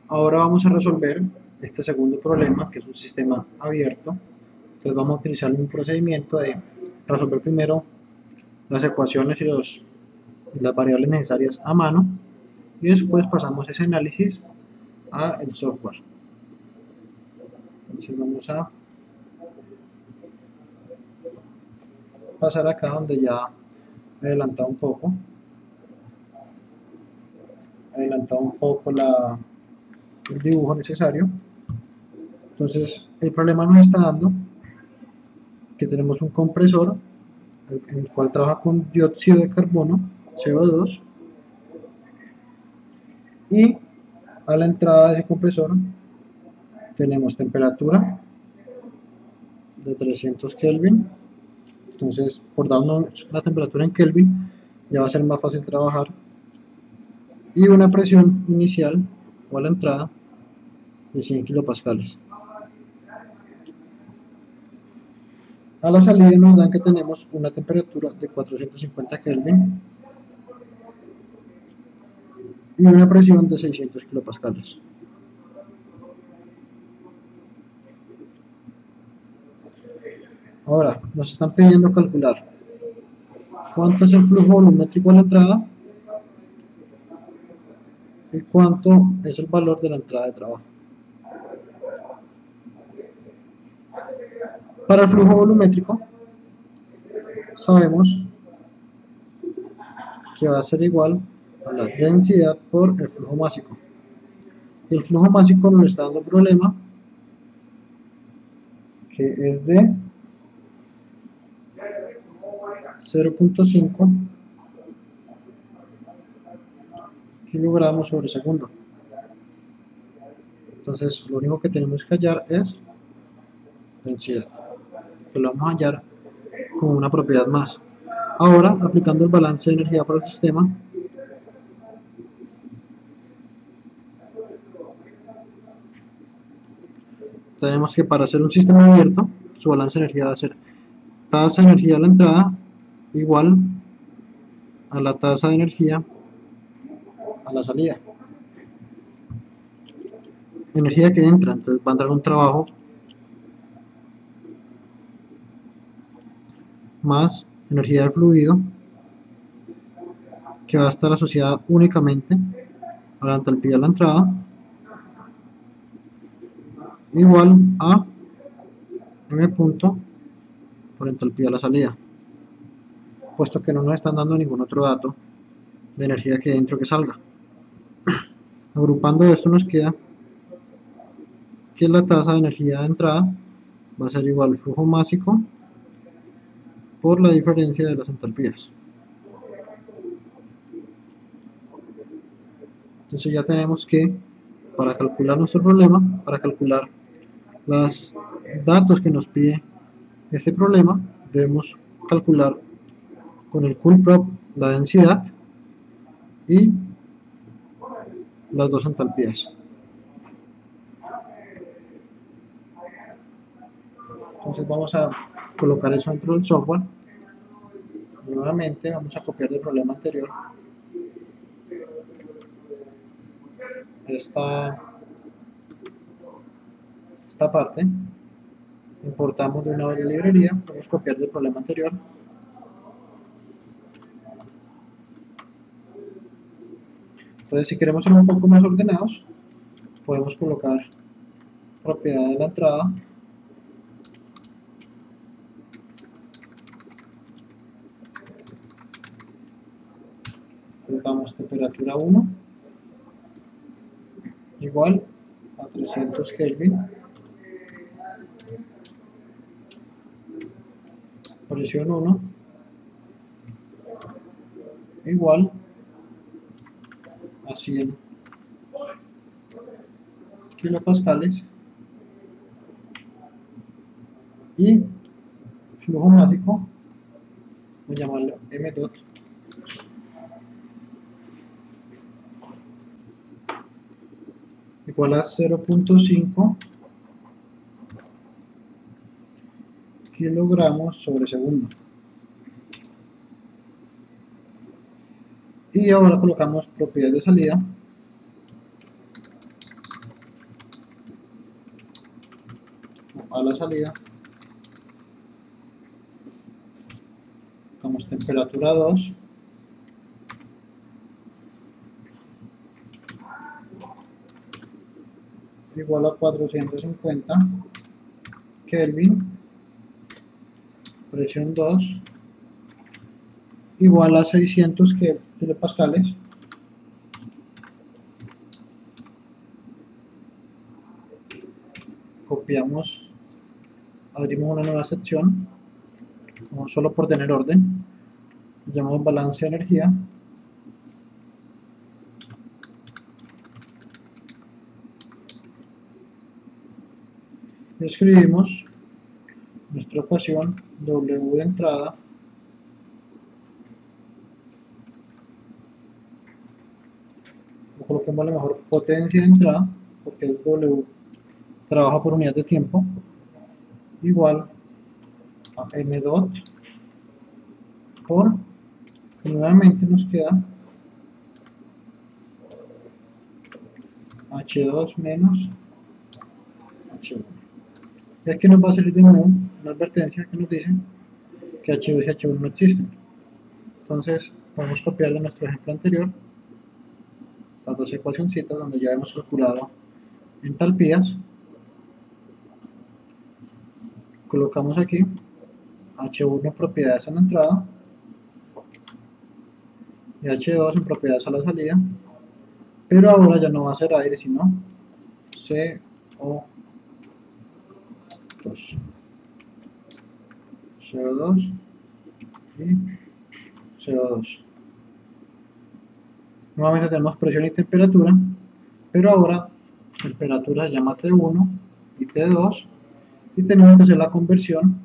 Ahora vamos a resolver este segundo problema, que es un sistema abierto. Entonces vamos a utilizar un procedimiento de resolver primero las ecuaciones y las variables necesarias a mano, y después pasamos ese análisis a el software. Entonces vamos a pasar acá donde ya he adelantado un poco el dibujo necesario. Entonces el problema nos está dando que tenemos un compresor en el cual trabaja con dióxido de carbono, CO2, y a la entrada de ese compresor tenemos temperatura de 300 Kelvin. Entonces, por darnos la temperatura en Kelvin, ya va a ser más fácil trabajar. Y una presión inicial o a la entrada de 100 kilopascales. A la salida nos dan que tenemos una temperatura de 450 Kelvin y una presión de 600 kilopascales. Ahora, nos están pidiendo calcular cuánto es el flujo volumétrico a la entrada y cuánto es el valor de la entrada de trabajo. Para el flujo volumétrico, sabemos que va a ser igual a la densidad por el flujo másico. Y el flujo másico nos está dando el problema, que es de 0.5 kilogramos sobre segundo. Entonces, lo único que tenemos que hallar es densidad, que lo vamos a hallar como una propiedad más. Ahora, aplicando el balance de energía para el sistema, tenemos que para hacer un sistema abierto, su balance de energía va a ser tasa de energía a la entrada igual a la tasa de energía a la salida. Energía que entra, entonces va a entrar un trabajo más energía del fluido, que va a estar asociada únicamente a la entalpía de la entrada, igual a M punto por entalpía de la salida, puesto que no nos están dando ningún otro dato de energía que dentro que salga. Agrupando esto nos queda que la tasa de energía de entrada va a ser igual al flujo másico por la diferencia de las entalpías. Entonces ya tenemos que, para calcular nuestro problema, para calcular los datos que nos pide este problema, debemos calcular con el coolprop la densidad y las dos entalpías. Entonces vamos a colocar eso dentro del software. Nuevamente vamos a copiar del problema anterior esta parte, importamos de una vez la librería, vamos a copiar del problema anterior. Entonces, si queremos ser un poco más ordenados, podemos colocar propiedad de la entrada, colocamos temperatura 1 igual a 300 Kelvin, presión 1 igual a 100 kilopascales y flujo másico, voy a llamarlo M dot, igual a 0.5 kilogramos sobre segundo. Y ahora colocamos propiedad de salida, a la salida, colocamos temperatura 2, igual a 450 Kelvin, presión 2, igual a 600 kilopascales. Copiamos, abrimos una nueva sección, solo por tener orden, llamamos balance de energía, y escribimos nuestra ecuación W de entrada coloquemos la mejor potencia de entrada, porque es W, trabaja por unidad de tiempo, igual a m dot por, nuevamente nos queda H2 menos H1. Y aquí nos va a salir de nuevo una advertencia que nos dice que H2 y H1 no existen. Entonces podemos copiar de nuestro ejemplo anterior las dos ecuacioncitas donde ya hemos calculado entalpías. Colocamos aquí H1 en propiedades en la entrada y H2 en propiedades a la salida, pero ahora ya no va a ser aire sino CO2. CO2 y CO2. Nuevamente tenemos presión y temperatura, pero ahora temperatura se llama T1 y T2 y tenemos que hacer la conversión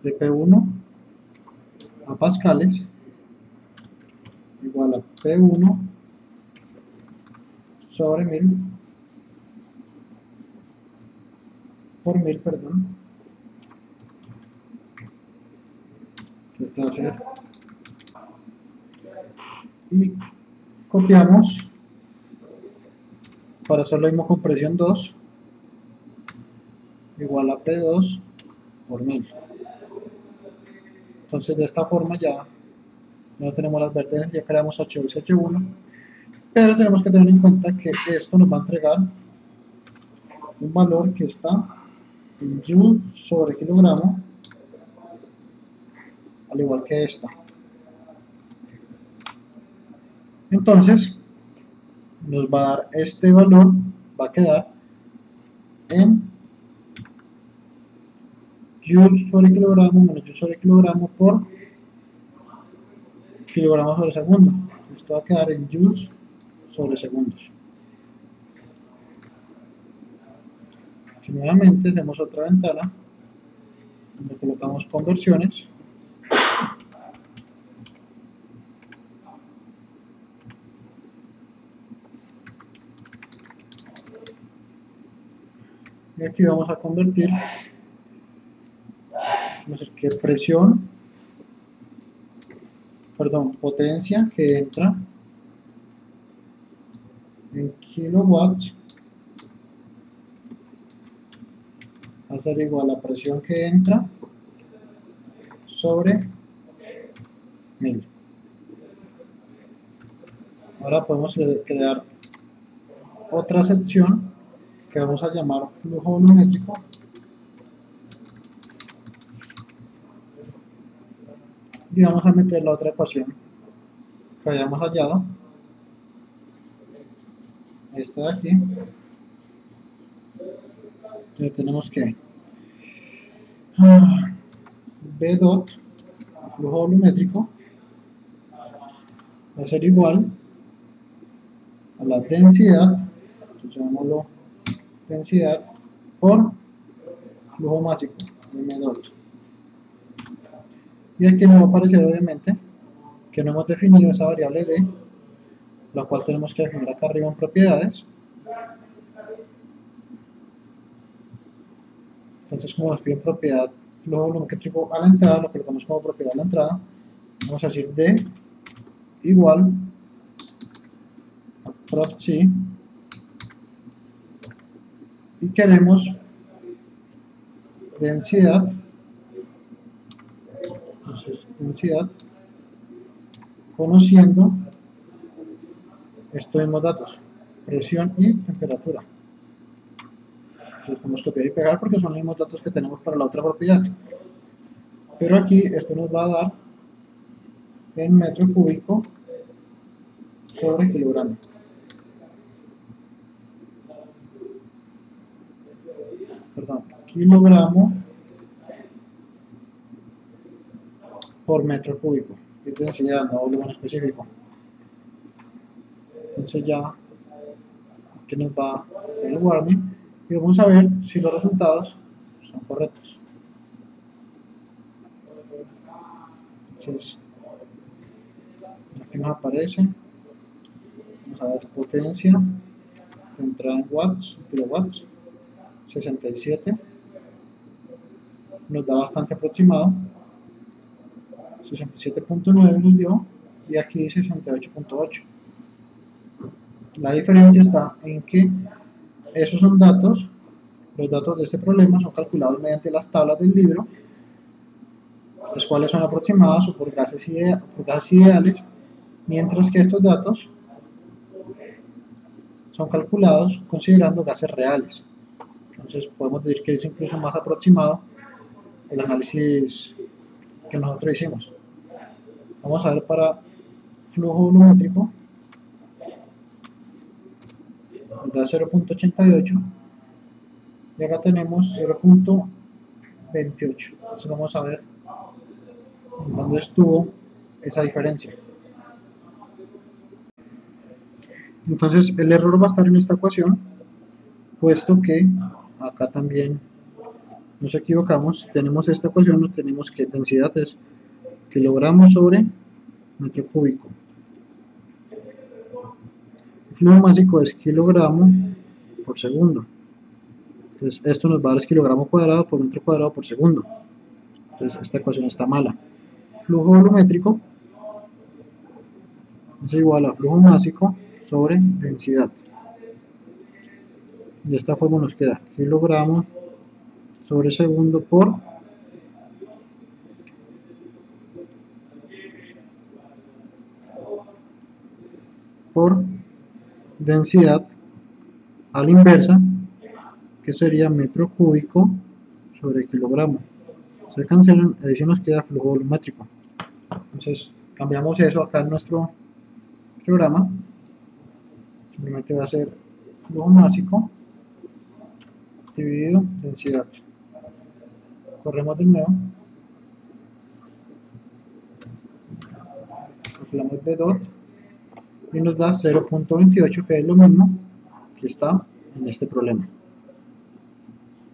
de P1 a pascales igual a P1 sobre 1000 por 1000, perdón. Y copiamos para hacer lo mismo con presión 2 igual a P2 por 1000. Entonces de esta forma ya no tenemos las advertencias, ya creamos H2 y H1, pero tenemos que tener en cuenta que esto nos va a entregar un valor que está en Joule sobre kilogramo, al igual que esta. Entonces nos va a dar este valor, va a quedar en Joule sobre kilogramo menos Joule sobre kilogramo por kilogramos sobre segundo. Esto va a quedar en joules sobre segundos. Si nuevamente hacemos otra ventana donde colocamos conversiones, y aquí vamos a convertir, vamos a decir que presión, perdón, potencia que entra en kilowatts va a ser igual a la presión que entra sobre 1000. Ahora podemos crear otra sección que vamos a llamar flujo volumétrico, y vamos a meter la otra ecuación que hayamos hallado, esta de aquí, donde tenemos que B dot, flujo volumétrico, va a ser igual a la densidad, llamémoslo densidad, por flujo másico, M dot. Y aquí nos va a aparecer obviamente que no hemos definido esa variable D, la cual tenemos que definir acá arriba en propiedades. Entonces, como nos piden propiedad flujo volumétrico a la entrada, lo colocamos como propiedad a la entrada. Vamos a decir D igual a proxy, y queremos densidad, entonces densidad, conociendo estos mismos datos, presión y temperatura. Entonces podemos copiar y pegar porque son los mismos datos que tenemos para la otra propiedad. Pero aquí esto nos va a dar en metro cúbico sobre kilogramo. Perdón, kilogramo por metro cúbico. Es densidad, no volumen específico. Entonces ya aquí nos va el warning y vamos a ver si los resultados son correctos. Entonces, aquí nos aparece, vamos a ver potencia de entrada en watts, kilowatts, 67, nos da bastante aproximado, 67.9 nos dio, y aquí 68.8. La diferencia está en que esos son datos, los datos de este problema son calculados mediante las tablas del libro, los cuales son aproximados o por gases ideales, mientras que estos datos son calculados considerando gases reales. Entonces podemos decir que es incluso más aproximado el análisis que nosotros hicimos. Vamos a ver para flujo volumétrico, nos da 0.88 y acá tenemos 0.28. Entonces vamos a ver dónde estuvo esa diferencia. Entonces el error va a estar en esta ecuación, puesto que acá también nos equivocamos. Tenemos esta ecuación, tenemos que densidad es kilogramos sobre metro cúbico. El flujo másico es kilogramo por segundo. Entonces esto nos va a dar kilogramo cuadrado por metro cuadrado por segundo. Entonces esta ecuación está mala. Flujo volumétrico es igual a flujo másico sobre densidad. De esta forma nos queda kilogramo sobre segundo por densidad a la inversa, que sería metro cúbico sobre kilogramo. Se cancelan y ahí se nos queda flujo volumétrico. Entonces cambiamos eso acá en nuestro programa. Simplemente va a ser flujo másico dividido densidad. Corremos de nuevo, calculamos B dot y nos da 0.28, que es lo mismo que está en este problema.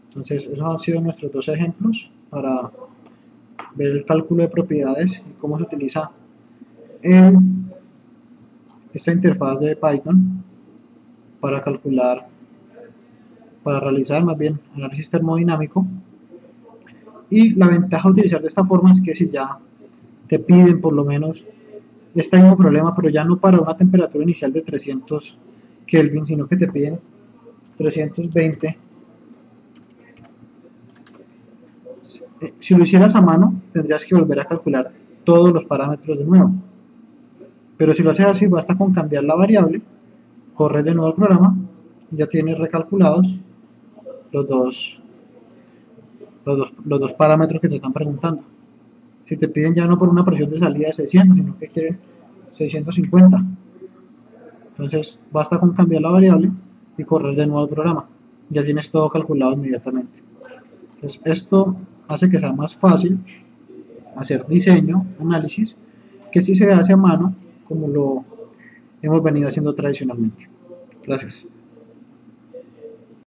Entonces esos han sido nuestros dos ejemplos para ver el cálculo de propiedades y cómo se utiliza esta interfaz de Python para calcular, para realizar más bien análisis termodinámico. Y la ventaja de utilizar de esta forma es que si ya te piden por lo menos este mismo problema, pero ya no para una temperatura inicial de 300 Kelvin, sino que te piden 320. Si lo hicieras a mano, tendrías que volver a calcular todos los parámetros de nuevo. Pero si lo haces así, basta con cambiar la variable, correr de nuevo el programa, y ya tienes recalculados los dos parámetros que te están preguntando. Si te piden ya no por una presión de salida de 600, sino que quieren 650. Entonces basta con cambiar la variable y correr de nuevo el programa. Ya tienes todo calculado inmediatamente. Entonces esto hace que sea más fácil hacer diseño, análisis, que si se hace a mano, como lo hemos venido haciendo tradicionalmente. Gracias.